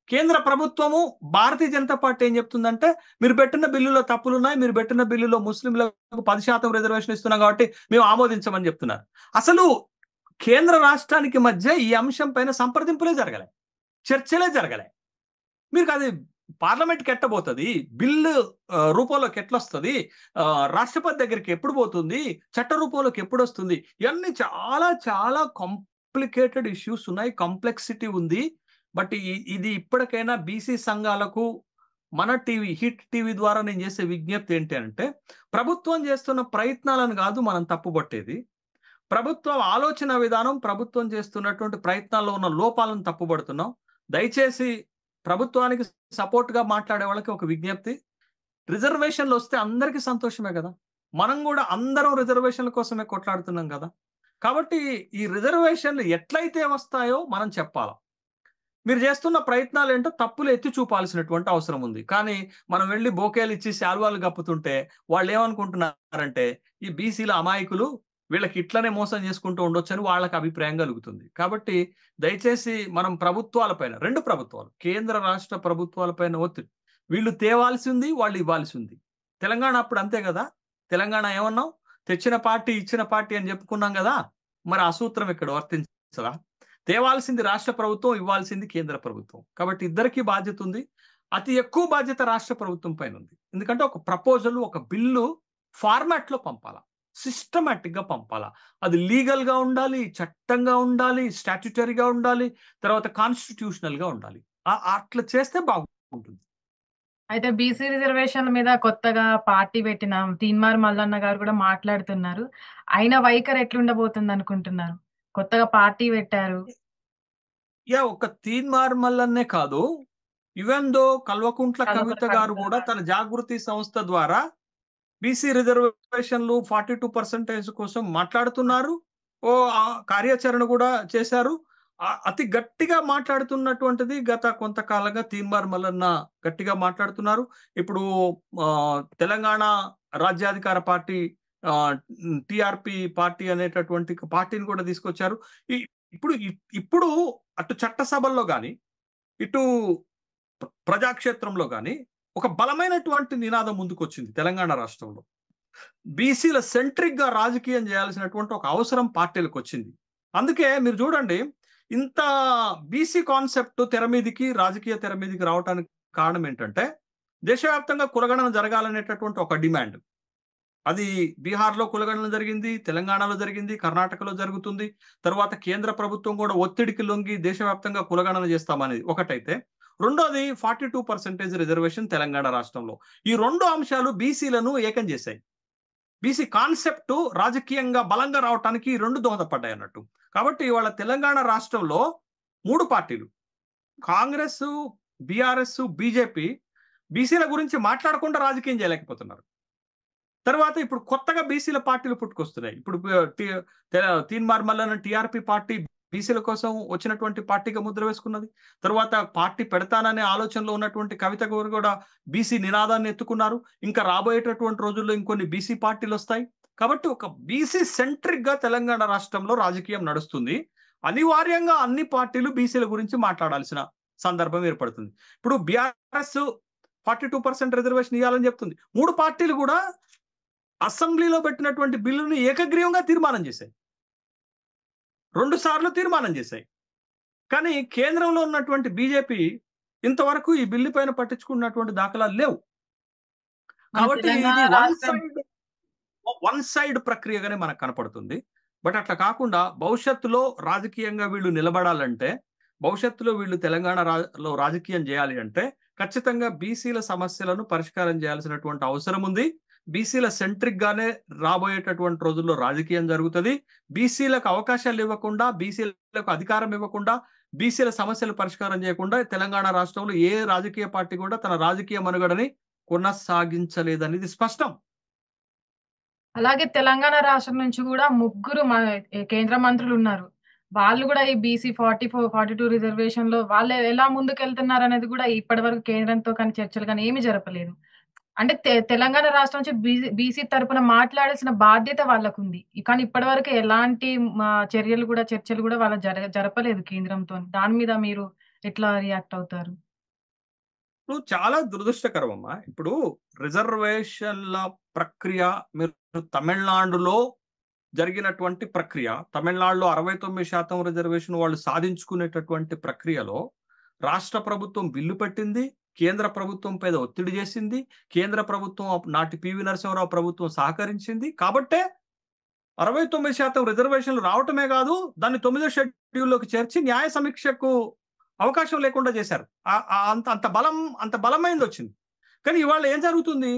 కేంద్ర ప్రభుత్వము, భారతీయ జనతా పార్టీ ఏం చెప్తుందంటే, మీరు పెట్టిన బిల్లులో తప్పులున్నాయి, మీరు పెట్టిన బిల్లులో ముస్లింలకు 10% రిజర్వేషన్ ఇస్తున్నాం కాబట్టి మేము ఆమోదించమని చెప్తున్నారు. అసలు కేంద్ర రాష్ట్రానికి మధ్య ఈ అంశం పైన సంప్రదింపులే జరగలే, చర్చలే జరగలే. మీకు అది పార్లమెంట్కి ఎట్టబోతుంది, బిల్లు రూపంలోకి ఎట్లొస్తుంది, రాష్ట్రపతి దగ్గరికి ఎప్పుడు పోతుంది, చట్ట రూపంలోకి ఎప్పుడు వస్తుంది, ఇవన్నీ చాలా చాలా కాంప్లికేటెడ్ ఇష్యూస్ ఉన్నాయి, కాంప్లెక్సిటీ ఉంది. బట్ ఇది ఇప్పటికైనా బీసీ సంఘాలకు మన టీవీ, హిట్ టీవీ ద్వారా నేను చేసే విజ్ఞప్తి ఏంటి అంటే, ప్రభుత్వం చేస్తున్న ప్రయత్నాలను కాదు మనం తప్పుపట్టేది, ప్రభుత్వం ఆలోచన విధానం, ప్రభుత్వం చేస్తున్నటువంటి ప్రయత్నాల్లో ఉన్న లోపాలను తప్పుపడుతున్నాం. దయచేసి ప్రభుత్వానికి సపోర్ట్ గా మాట్లాడే వాళ్ళకి ఒక విజ్ఞప్తి, రిజర్వేషన్లు వస్తే అందరికీ సంతోషమే కదా, మనం కూడా అందరం రిజర్వేషన్ల కోసమే కొట్లాడుతున్నాం కదా. కాబట్టి ఈ రిజర్వేషన్లు ఎట్లయితే వస్తాయో మనం చెప్పాలి. మీరు చేస్తున్న ప్రయత్నాలు ఏంటో తప్పులు ఎత్తి చూపాల్సినటువంటి అవసరం ఉంది. కానీ మనం వెళ్ళి బోకేలు ఇచ్చి శాలువాలు కప్పుతుంటే వాళ్ళు ఏమనుకుంటున్నారంటే ఈ బీసీల అమాయకులు, వీళ్ళకి ఇట్లనే మోసం చేసుకుంటూ ఉండొచ్చని వాళ్ళకి అభిప్రాయం కలుగుతుంది. కాబట్టి దయచేసి మనం ప్రభుత్వాలపైన, రెండు ప్రభుత్వాలు, కేంద్ర రాష్ట్ర ప్రభుత్వాలపైన ఒత్తిడి, వీళ్ళు తేవాల్సింది వాళ్ళు ఇవ్వాల్సి ఉంది. తెలంగాణ అప్పుడు అంతే కదా. తెలంగాణ ఏమన్నాం, తెచ్చిన పార్టీ ఇచ్చిన పార్టీ అని చెప్పుకున్నాం కదా. మరి ఆ సూత్రం ఇక్కడ వర్తించదా? తేవాల్సింది రాష్ట్ర ప్రభుత్వం, ఇవ్వాల్సింది కేంద్ర ప్రభుత్వం. కాబట్టి ఇద్దరికీ బాధ్యత ఉంది. అతి ఎక్కువ బాధ్యత రాష్ట్ర ప్రభుత్వం పైన ఉంది. ఎందుకంటే ఒక ప్రపోజల్, ఒక బిల్లు ఫార్మాట్ లో పంపాలా, సిస్టమేటిక్ గా పంపాలా. అది లీగల్ గా ఉండాలి, చట్టంగా ఉండాలి, స్టాట్యుటరీగా ఉండాలి, తర్వాత కాన్స్టిట్యూషనల్ గా ఉండాలి. అట్లా చేస్తే బాగుంటుంది. అయితే బీసీ రిజర్వేషన్ల మీద కొత్తగా పార్టీ పెట్టిన తీన్మార్ మల్లన్న గారు కూడా మాట్లాడుతున్నారు. ఆయన వైఖరి ఎట్లుండబోతుంది అనుకుంటున్నారు? కొత్తగా పార్టీ పెట్టారు. ఒక తీన్మార్ మల్లన్నే కాదు, ఈవెన్ దో కల్వకుంట్ల కవిత గారు కూడా తన జాగృతి సంస్థ ద్వారా బీసీ రిజర్వేషన్లు 42% కోసం మాట్లాడుతున్నారు. కార్యాచరణ కూడా చేశారు. అతి గట్టిగా మాట్లాడుతున్నటువంటిది గత కొంతకాలంగా తీన్మార్ మల్లన్న గట్టిగా మాట్లాడుతున్నారు. ఇప్పుడు తెలంగాణ రాజ్యాధికార పార్టీ టిఆర్పి పార్టీ అనేటటువంటి పార్టీని కూడా తీసుకొచ్చారు. ఇప్పుడు ఇప్పుడు అటు చట్టసభల్లో గాని, ఇటు ప్రజాక్షేత్రంలో గాని ఒక బలమైనటువంటి నినాదం ముందుకొచ్చింది తెలంగాణ రాష్ట్రంలో. బీసీల సెంట్రిక్ గా రాజకీయం చేయాల్సినటువంటి ఒక అవసరం పార్టీలకు వచ్చింది. అందుకే మీరు చూడండి, ఇంత బీసీ కాన్సెప్ట్ రాజకీయ తెర మీదకి రావడానికి కారణం ఏంటంటే, దేశవ్యాప్తంగా కులగణన జరగాలనేటటువంటి ఒక డిమాండ్. అది బీహార్లో కులగణన జరిగింది, తెలంగాణలో జరిగింది, కర్ణాటకలో జరుగుతుంది. తర్వాత కేంద్ర ప్రభుత్వం కూడా ఒత్తిడికి లొంగి దేశవ్యాప్తంగా కులగణన చేస్తామనేది ఒకటైతే, రెండోది 42% రిజర్వేషన్ తెలంగాణ రాష్ట్రంలో. ఈ రెండు అంశాలు బీసీలను ఏకం చేశాయి. బీసీ కాన్సెప్ట్ రాజకీయంగా బలంగా రావడానికి ఈ రెండు దోహదపడ్డాయి అన్నట్టు. కాబట్టి ఇవాళ తెలంగాణ రాష్ట్రంలో 3 పార్టీలు, కాంగ్రెస్, బీఆర్ఎస్, బీజేపీ, బీసీల గురించి మాట్లాడకుండా రాజకీయం చేయలేకపోతున్నారు. తర్వాత ఇప్పుడు కొత్తగా బీసీల పార్టీలు పుట్టుకొస్తున్నాయి. ఇప్పుడు తీన్మార్ మల్లన్న టీఆర్పీ పార్టీ బీసీల కోసం వచ్చినటువంటి పార్టీగా ముద్ర వేసుకున్నది. తర్వాత పార్టీ పెడతాననే ఆలోచనలో ఉన్నటువంటి కవిత గారు కూడా బీసీ నినాదాన్ని ఎత్తుకున్నారు. ఇంకా రాబోయేటటువంటి రోజుల్లో ఇంకొన్ని బీసీ పార్టీలు వస్తాయి. కాబట్టి ఒక బీసీ సెంట్రిక్ గా తెలంగాణ రాష్ట్రంలో రాజకీయం నడుస్తుంది. అనివార్యంగా అన్ని పార్టీలు బీసీల గురించి మాట్లాడాల్సిన సందర్భం ఏర్పడుతుంది. ఇప్పుడు బీఆర్ఎస్ 42% రిజర్వేషన్ ఇవ్వాలని చెప్తుంది. 3 పార్టీలు కూడా అసెంబ్లీలో పెట్టినటువంటి బిల్లుని ఏకగ్రీవంగా తీర్మానం చేశాయి. 2 సార్లు తీర్మానం చేశాయి. కానీ కేంద్రంలో ఉన్నటువంటి బీజేపీ ఇంతవరకు ఈ బిల్లు పైన పట్టించుకున్నటువంటి దాఖలాలు లేవు. కాబట్టి ఇది వన్ సైడ్ ప్రక్రియగానే మనకు కనపడుతుంది. బట్ అట్లా కాకుండా భవిష్యత్తులో రాజకీయంగా వీళ్ళు నిలబడాలంటే, భవిష్యత్తులో వీళ్ళు తెలంగాణలో రాజకీయం చేయాలి అంటే ఖచ్చితంగా బీసీల సమస్యలను పరిష్కారం చేయాల్సినటువంటి అవసరం ఉంది. బీసీల సెంట్రిక్ గానే రాబోయేటటువంటి రోజుల్లో రాజకీయం జరుగుతుంది. బీసీలకు అవకాశాలు ఇవ్వకుండా, బీసీలకు అధికారం ఇవ్వకుండా, బీసీల సమస్యలు పరిష్కారం చేయకుండా తెలంగాణ రాష్ట్రంలో ఏ రాజకీయ పార్టీ కూడా తన రాజకీయ మనుగడని కొనసాగించలేదనేది స్పష్టం. అలాగే తెలంగాణ రాష్ట్రం నుంచి కూడా 3 కేంద్ర మంత్రులు ఉన్నారు. వాళ్ళు కూడా ఈ బీసీ 42 రిజర్వేషన్ లో వాళ్ళు ఎలా ముందుకెళ్తున్నారు అనేది కూడా ఇప్పటి వరకు కేంద్రంతో కానీ చర్చలు కానీ ఏమీ జరపలేదు. అంటే తెలంగాణ రాష్ట్రం నుంచి బీసీ తరపున మాట్లాడాల్సిన బాధ్యత వాళ్ళకుంది. కానీ ఇప్పటి వరకు ఎలాంటి చర్చలు కూడా వాళ్ళు జరపలేదు కేంద్రంతో. దాని మీద మీరు ఎట్లా రియాక్ట్ అవుతారు? చాలా దురదృష్టకరం అమ్మా. ఇప్పుడు రిజర్వేషన్ల ప్రక్రియ మీరు తమిళనాడులో జరిగినటువంటి ప్రక్రియ, తమిళనాడులో 69% రిజర్వేషన్ వాళ్ళు సాధించుకునేటటువంటి ప్రక్రియలో రాష్ట్ర ప్రభుత్వం బిల్లు పెట్టింది, కేంద్ర ప్రభుత్వం పైన ఒత్తిడి చేసింది, కేంద్ర ప్రభుత్వం నాటి పివి నరసింహారావు ప్రభుత్వం సహకరించింది. కాబట్టే 69% రిజర్వేషన్లు రావటమే కాదు, దాన్ని 9వ షెడ్యూల్లోకి చేర్చి న్యాయ సమీక్షకు అవకాశం లేకుండా చేశారు. అంత బలమైంది వచ్చింది. కానీ ఇవాళ ఏం జరుగుతుంది?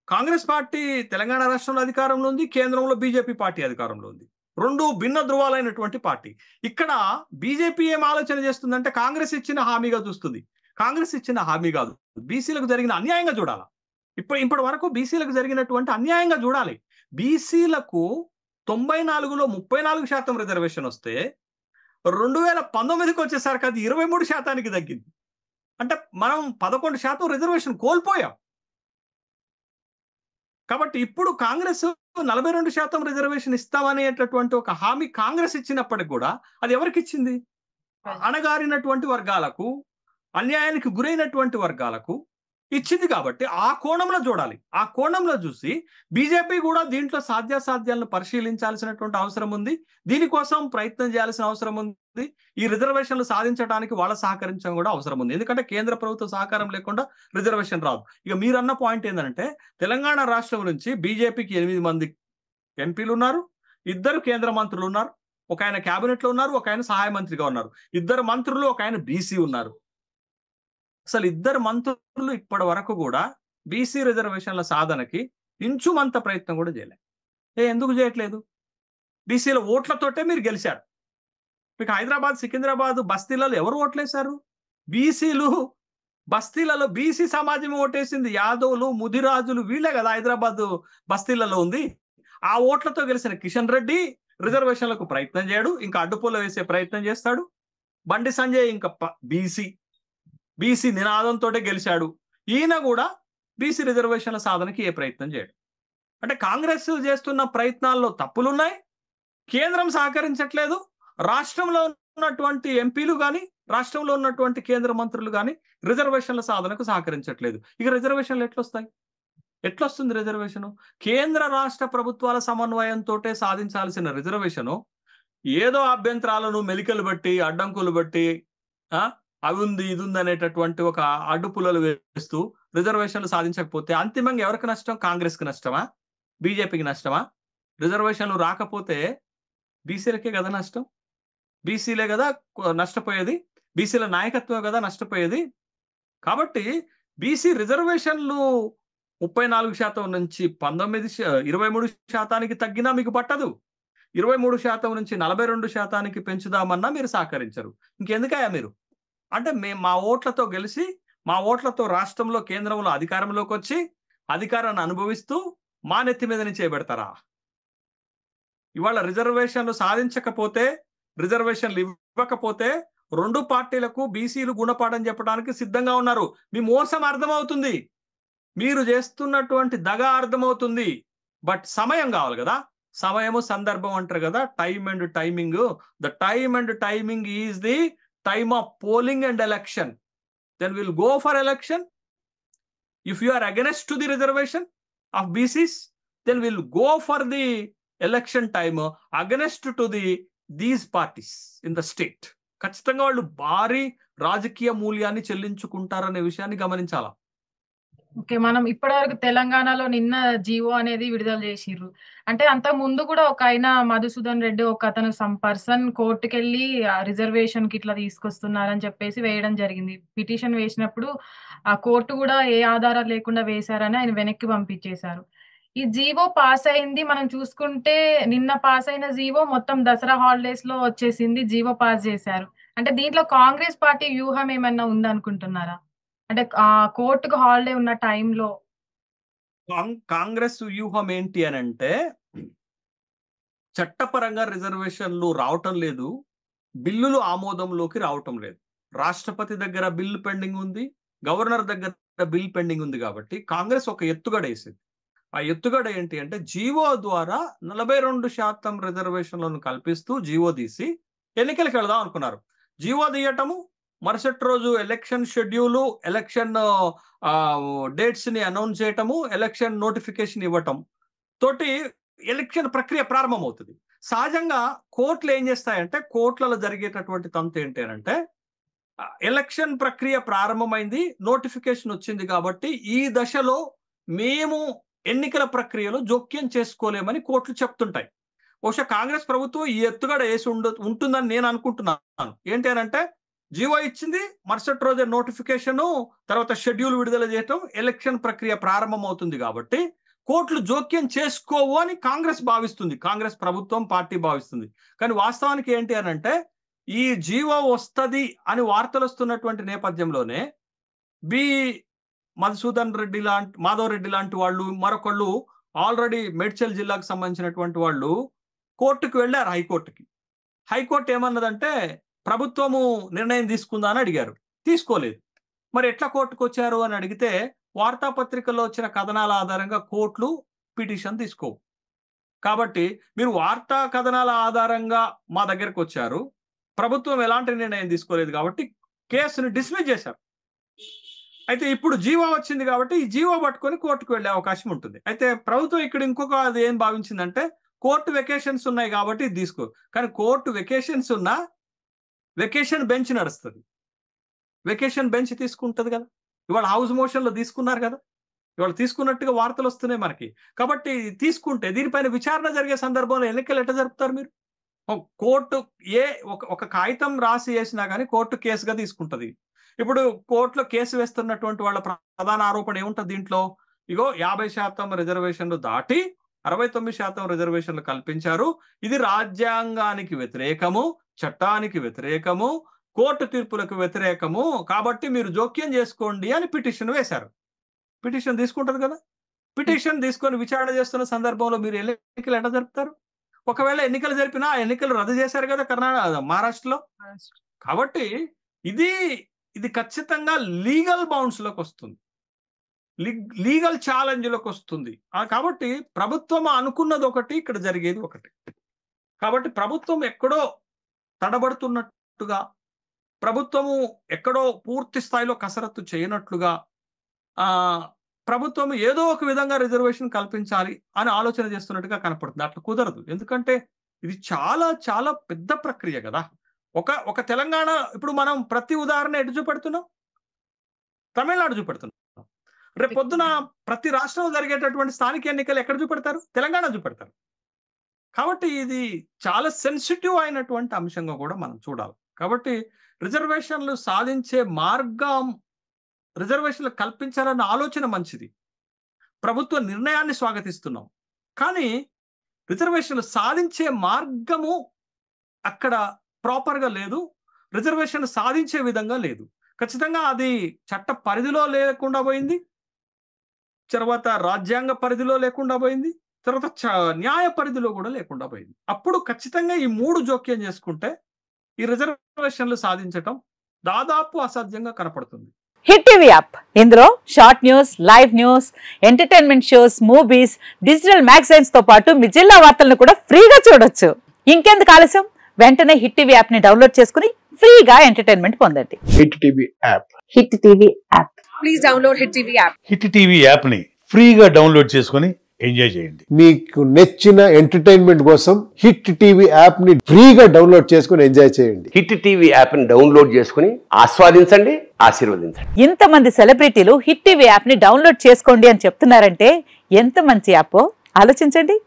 కాంగ్రెస్ పార్టీ తెలంగాణ రాష్ట్రంలో అధికారంలో ఉంది, కేంద్రంలో బీజేపీ పార్టీ అధికారంలో ఉంది. 2 భిన్న ధృవాలైనటువంటి పార్టీ. ఇక్కడ బీజేపీ ఏం ఆలోచన చేస్తుందంటే కాంగ్రెస్ ఇచ్చిన హామీగా చూస్తుంది. కాంగ్రెస్ ఇచ్చిన హామీ కాదు, బీసీలకు జరిగిన అన్యాయంగా చూడాలి. ఇప్పటి వరకు బీసీలకు జరిగినటువంటి అన్యాయంగా చూడాలి. బీసీలకు 94లో 34% రిజర్వేషన్ వస్తే 2019కి వచ్చేసరికి అది 23% తగ్గింది. అంటే మనం 11% రిజర్వేషన్ కోల్పోయాం. కాబట్టి ఇప్పుడు కాంగ్రెస్ 42% రిజర్వేషన్ ఇస్తామనేటటువంటి ఒక హామీ కాంగ్రెస్ ఇచ్చినప్పటికి కూడా అది ఎవరికి ఇచ్చింది? అణగారినటువంటి వర్గాలకు, అన్యాయానికి గురైనటువంటి వర్గాలకు ఇచ్చింది. కాబట్టి ఆ కోణంలో చూడాలి. ఆ కోణంలో చూసి బీజేపీ కూడా దీంట్లో సాధ్యాసాధ్యాలను పరిశీలించాల్సినటువంటి అవసరం ఉంది. దీనికోసం ప్రయత్నం చేయాల్సిన అవసరం ఉంది. ఈ రిజర్వేషన్లు సాధించడానికి వాళ్ళ సహకరించడం కూడా అవసరం ఉంది. ఎందుకంటే కేంద్ర ప్రభుత్వ సహకారం లేకుండా రిజర్వేషన్ రాదు. ఇక మీరన్న పాయింట్ ఏంటంటే తెలంగాణ రాష్ట్రం నుంచి బీజేపీకి 8 మంది ఎంపీలు ఉన్నారు, 2 కేంద్ర మంత్రులు ఉన్నారు, ఒక ఆయన క్యాబినెట్ లో ఉన్నారు, ఒక ఆయన సహాయ మంత్రిగా ఉన్నారు, 2 మంత్రులు, ఒక ఆయన బీసీ ఉన్నారు. అసలు 2 మంత్రులు ఇప్పటి వరకు కూడా బీసీ రిజర్వేషన్ల సాధనకి ఇంచుమంత ప్రయత్నం కూడా చేయలేదు. ఎందుకు చేయట్లేదు? బీసీల ఓట్లతోటే మీరు గెలిచారు. మీకు హైదరాబాద్, సికింద్రాబాద్ బస్తీలలో ఎవరు ఓట్లేశారు? బీసీలు. బస్తీలలో బీసీ సమాజం ఓటేసింది. యాదవులు, ముదిరాజులు వీళ్ళే కదా హైదరాబాద్ బస్తీలలో ఉంది. ఆ ఓట్లతో గెలిచిన కిషన్ రెడ్డి రిజర్వేషన్లకు ప్రయత్నం చేయడు, ఇంకా అడ్డుపూల వేసే ప్రయత్నం చేస్తాడు. బండి సంజయ్ ఇంకా బీసీ నినాదంతో గెలిచాడు. ఈయన కూడా బీసీ రిజర్వేషన్ల సాధనకి ఏ ప్రయత్నం చేయడు. అంటే కాంగ్రెస్ చేస్తున్న ప్రయత్నాల్లో తప్పులున్నాయి, కేంద్రం సహకరించట్లేదు, రాష్ట్రంలో ఉన్నటువంటి ఎంపీలు కానీ, రాష్ట్రంలో ఉన్నటువంటి కేంద్ర మంత్రులు కానీ రిజర్వేషన్ల సాధనకు సహకరించట్లేదు. ఇక రిజర్వేషన్లు ఎట్లొస్తాయి? ఎట్లొస్తుంది రిజర్వేషను? కేంద్ర రాష్ట్ర ప్రభుత్వాల సమన్వయంతో సాధించాల్సిన రిజర్వేషను ఏదో అభ్యంతరాలను మెలికలు బట్టి, అడ్డంకులు బట్టి, అవి ఉంది ఇది ఉంది అనేటటువంటి ఒక అడ్డుపుల్లలు వేస్తూ రిజర్వేషన్లు సాధించకపోతే అంతిమంగా ఎవరికి నష్టం? కాంగ్రెస్కి నష్టమా? బీజేపీకి నష్టమా? రిజర్వేషన్లు రాకపోతే బీసీలకే కదా నష్టం. బీసీలే కదా నష్టపోయేది, బీసీల నాయకత్వం కదా నష్టపోయేది. కాబట్టి బీసీ రిజర్వేషన్లు 34% నుంచి 23% తగ్గినా మీకు పట్టదు. 23% నుంచి 42% పెంచుదామన్నా మీరు సహకరించరు. ఇంకెందుకయ్యా మీరు? అంటే మేము మా ఓట్లతో గెలిచి, మా ఓట్లతో రాష్ట్రంలో, కేంద్రంలో అధికారంలోకి వచ్చి అధికారాన్ని అనుభవిస్తూ మా నెత్తి మీదని చేపెడతారా? ఇవాళ రిజర్వేషన్లు సాధించకపోతే, రిజర్వేషన్లు ఇవ్వకపోతే 2 పార్టీలకు బీసీలు గుణపాఠం చెప్పడానికి సిద్ధంగా ఉన్నారు. మీ మోసం అర్థమవుతుంది, మీరు చేస్తున్నటువంటి దగ అర్థమవుతుంది. బట్ సమయం కావాలి కదా. సమయము, సందర్భం అంటారు కదా, time and timing. The time and timing is the time of polling and election. Then we'll go for election. If you are against to the reservation of BCs, then we'll go for the election time against to these parties in the state. ఖచ్చితంగా వాళ్ళు భారీ రాజకీయ మూల్యాన్ని చెల్లించుకుంటారనే విషయాన్ని గమనించాలా. Okay. మనం ఇప్పటివరకు తెలంగాణలో నిన్న GO అనేది విడుదల చేసిర్రు. అంటే అంతకు ముందు కూడా ఒక ఆయన మధుసూదన్ రెడ్డి ఒకతను సమ్ పర్సన్ కోర్టుకెళ్ళి రిజర్వేషన్‌కి ఇట్లా తీసుకొస్తున్నారని చెప్పేసి వేయడం జరిగింది. పిటిషన్ వేసినప్పుడు ఆ కోర్టు కూడా ఏ ఆధారాలు లేకుండా వేశారని ఆయన వెనక్కి పంపించేశారు. ఈ జీవో పాస్ అయింది. మనం చూసుకుంటే నిన్న పాస్ అయిన జీవో మొత్తం దసరా హాలిడేస్‌లో వచ్చేసింది. జీవో పాస్ చేశారు. అంటే దీంట్లో కాంగ్రెస్ పార్టీ వ్యూహం ఏమన్నా ఉందనుకుంటున్నారా? అంటే కోర్టుకు హాలిడే ఉన్న టైంలో కాంగ్రెస్ వ్యూహం ఏంటి అని అంటే, చట్టపరంగా రిజర్వేషన్లు రావటం లేదు, బిల్లులు ఆమోదంలోకి రావటం లేదు. రాష్ట్రపతి దగ్గర బిల్లు పెండింగ్ ఉంది, గవర్నర్ దగ్గర బిల్ పెండింగ్ ఉంది. కాబట్టి కాంగ్రెస్ ఒక ఎత్తుగడ వేసింది. ఆ ఎత్తుగడ ఏంటి అంటే, జీవో ద్వారా 42% రిజర్వేషన్లను కల్పిస్తూ జీవో తీసి ఎన్నికలకు వెళదాం అనుకున్నారు. జీవో తీయటము, మరుసటి రోజు ఎలక్షన్ షెడ్యూలు, ఎలక్షన్ డేట్స్ ని అనౌన్స్ చేయటము, ఎలక్షన్ నోటిఫికేషన్ ఇవ్వటం తోటి ఎలక్షన్ ప్రక్రియ ప్రారంభమవుతుంది. సహజంగా కోర్టులు ఏం చేస్తాయంటే, కోర్టులలో జరిగేటటువంటి తంతు ఏంటి అంటే, ఎలక్షన్ ప్రక్రియ ప్రారంభమైంది, నోటిఫికేషన్ వచ్చింది కాబట్టి ఈ దశలో మేము ఎన్నికల ప్రక్రియలో జోక్యం చేసుకోలేమని కోర్టులు చెప్తుంటాయి. బహుశా కాంగ్రెస్ ప్రభుత్వం ఈ ఎత్తుగడ వేసి ఉంటుందని నేను అనుకుంటున్నాను. ఏంటి అని అంటే, జీవో ఇచ్చింది, మరుసటి రోజే నోటిఫికేషన్, తర్వాత షెడ్యూల్ విడుదల చేయటం, ఎలక్షన్ ప్రక్రియ ప్రారంభమవుతుంది. కాబట్టి కోర్టులు జోక్యం చేసుకోవు అని కాంగ్రెస్ భావిస్తుంది, కాంగ్రెస్ ప్రభుత్వం పార్టీ భావిస్తుంది. కానీ వాస్తవానికి ఏంటి అని అంటే, ఈ జీవో వస్తది అని వార్తలు వస్తున్నటువంటి నేపథ్యంలోనే మధుసూదన్ రెడ్డి మాధవ్ రెడ్డి లాంటి వాళ్ళు, మరొకళ్ళు ఆల్రెడీ మేడ్చల్ జిల్లాకు సంబంధించినటువంటి వాళ్ళు కోర్టుకు వెళ్ళారు, హైకోర్టుకి. హైకోర్టు ఏమన్నదంటే ప్రభుత్వము నిర్ణయం తీసుకుందా అని అడిగారు, తీసుకోలేదు. మరి ఎట్లా కోర్టుకు వచ్చారు అని అడిగితే వార్తాపత్రికల్లో వచ్చిన కథనాల ఆధారంగా కోర్టులు పిటిషన్ తీసుకోవు. కాబట్టి మీరు వార్తా కథనాల ఆధారంగా మా దగ్గరకు వచ్చారు, ప్రభుత్వం ఎలాంటి నిర్ణయం తీసుకోలేదు కాబట్టి కేసును డిస్మిస్ చేశారు. అయితే ఇప్పుడు జీవో వచ్చింది కాబట్టి ఈ జీవో పట్టుకొని కోర్టుకు వెళ్ళే అవకాశం ఉంటుంది. అయితే ప్రభుత్వం ఇక్కడ ఇంకొక అది ఏం భావించిందంటే కోర్టు వెకేషన్స్ ఉన్నాయి కాబట్టి ఇది తీసుకో. కానీ కోర్టు వెకేషన్స్ ఉన్నా వెకేషన్ బెంచ్ నడుస్తుంది, వెకేషన్ బెంచ్ తీసుకుంటుంది కదా. ఇవాళ హౌస్ మోషన్లో తీసుకున్నారు కదా, ఇవాళ తీసుకున్నట్టుగా వార్తలు వస్తున్నాయి మనకి. కాబట్టి తీసుకుంటే దీనిపైన విచారణ జరిగే సందర్భంలో ఎన్నికలు ఎట్లా జరుపుతారు మీరు? కోర్టు ఒక కాగితం రాసి వేసినా కానీ కోర్టు కేసుగా తీసుకుంటది. ఇప్పుడు కోర్టులో కేసు వేస్తున్నటువంటి వాళ్ళ ప్రధాన ఆరోపణ ఏముంటుంది దీంట్లో? ఇగో 50% రిజర్వేషన్లు దాటి 69% రిజర్వేషన్లు కల్పించారు, ఇది రాజ్యాంగానికి వ్యతిరేకము, చట్టానికి వ్యతిరేకము, కోర్టు తీర్పులకు వ్యతిరేకము, కాబట్టి మీరు జోక్యం చేసుకోండి అని పిటిషన్ వేశారు. పిటిషన్ తీసుకుంటారు కదా. పిటిషన్ తీసుకొని విచారణ చేస్తున్న సందర్భంలో మీరు ఎన్నికలు ఎట్లా జరుపుతారు? ఒకవేళ ఎన్నికలు జరిపినా ఎన్నికలు రద్దు చేశారు కదా మహారాష్ట్రలో. కాబట్టి ఇది ఖచ్చితంగా లీగల్ బౌండ్స్ లోకి వస్తుంది, లీగల్ ఛాలెంజ్ లోకి వస్తుంది. కాబట్టి ప్రభుత్వం అనుకున్నది ఒకటి, ఇక్కడ జరిగేది ఒకటి. కాబట్టి ప్రభుత్వం ఎక్కడో తడబడుతున్నట్టుగా, ప్రభుత్వము ఎక్కడో పూర్తి స్థాయిలో కసరత్తు చేయనట్లుగా, ప్రభుత్వం ఏదో ఒక విధంగా రిజర్వేషన్ కల్పించాలి అని ఆలోచన చేస్తున్నట్టుగా కనపడుతుంది. అట్లా కుదరదు. ఎందుకంటే ఇది చాలా చాలా పెద్ద ప్రక్రియ కదా. ఒక తెలంగాణ, ఇప్పుడు మనం ప్రతి ఉదాహరణ ఎటు చూపెడుతున్నాం? తమిళనాడు చూపెడుతున్నాం. రేపు పొద్దున ప్రతి రాష్ట్రంలో జరిగేటటువంటి స్థానిక ఎన్నికలు ఎక్కడ చూపెడతారు? తెలంగాణ చూపెడతారు. కాబట్టి ఇది చాలా సెన్సిటివ్ అయినటువంటి అంశంగా కూడా మనం చూడాలి. కాబట్టి రిజర్వేషన్లు సాధించే మార్గం, రిజర్వేషన్లు కల్పించాలన్న ఆలోచన మంచిది, ప్రభుత్వ నిర్ణయాన్ని స్వాగతిస్తున్నాం. కానీ రిజర్వేషన్లు సాధించే మార్గము అక్కడ ప్రాపర్గా లేదు, రిజర్వేషన్ సాధించే విధంగా లేదు. ఖచ్చితంగా అది చట్ట పరిధిలో లేకుండా పోయింది, తర్వాత రాజ్యాంగ పరిధిలో లేకుండా పోయింది, తర్వాత న్యాయ పరిధిలో కూడా లేకుండా పోయింది. అప్పుడు ఖచ్చితంగా ఈ మూడు జోక్యం చేసుకుంటే ఈ రిజర్వేషన్లు సాధించటం దాదాపు అసాధ్యంగా కనపడుతుంది. హిట్ టీవీ యాప్, ఇందులో short news, live news, entertainment shows, movies, digital magazines తో పాటు మీ జిల్లా వార్తలను కూడా ఫ్రీగా చూడొచ్చు. ఇంకెందుకు ఆలస్యం, వెంటనే హిట్ టీవీ యాప్ ని డౌన్లోడ్ చేసుకుని ఫ్రీగా ఎంటర్టైన్మెంట్ పొందండి. Hit TV app, hit TV app, please download hit TV app. Hit TV app ని ఫ్రీగా డౌన్లోడ్ చేసుకుని ఎంజాయ్ చేయండి. మీకు నచ్చిన ఎంటర్టైన్మెంట్ కోసం హిట్ టీవీ యాప్ ని ఫ్రీగా డౌన్లోడ్ చేసుకుని ఎంజాయ్ చేయండి. హిట్ టీవీ యాప్ ని డౌన్లోడ్ చేసుకుని ఆస్వాదించండి, ఆశీర్వదించండి. ఇంతమంది సెలబ్రిటీలు హిట్ టీవీ యాప్ ని డౌన్లోడ్ చేసుకోండి అని చెప్తున్నారంటే ఎంత మంచి యాప్ ఆలోచించండి.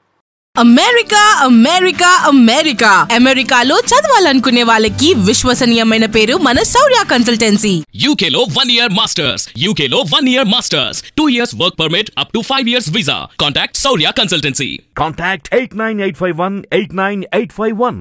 అమెరికా అమెరికా అమెరికా అమెరికాలో చదవాలనుకునే వాళ్ళకి విశ్వసనీయమైన పేరు మన శౌర్య కన్సల్టెన్సీ. UK లో 1 year masters, UK లో 1 year masters, 2 years work permit up to 5 years visa. Contact Shaurya Consultancy. Contact 89851 89851.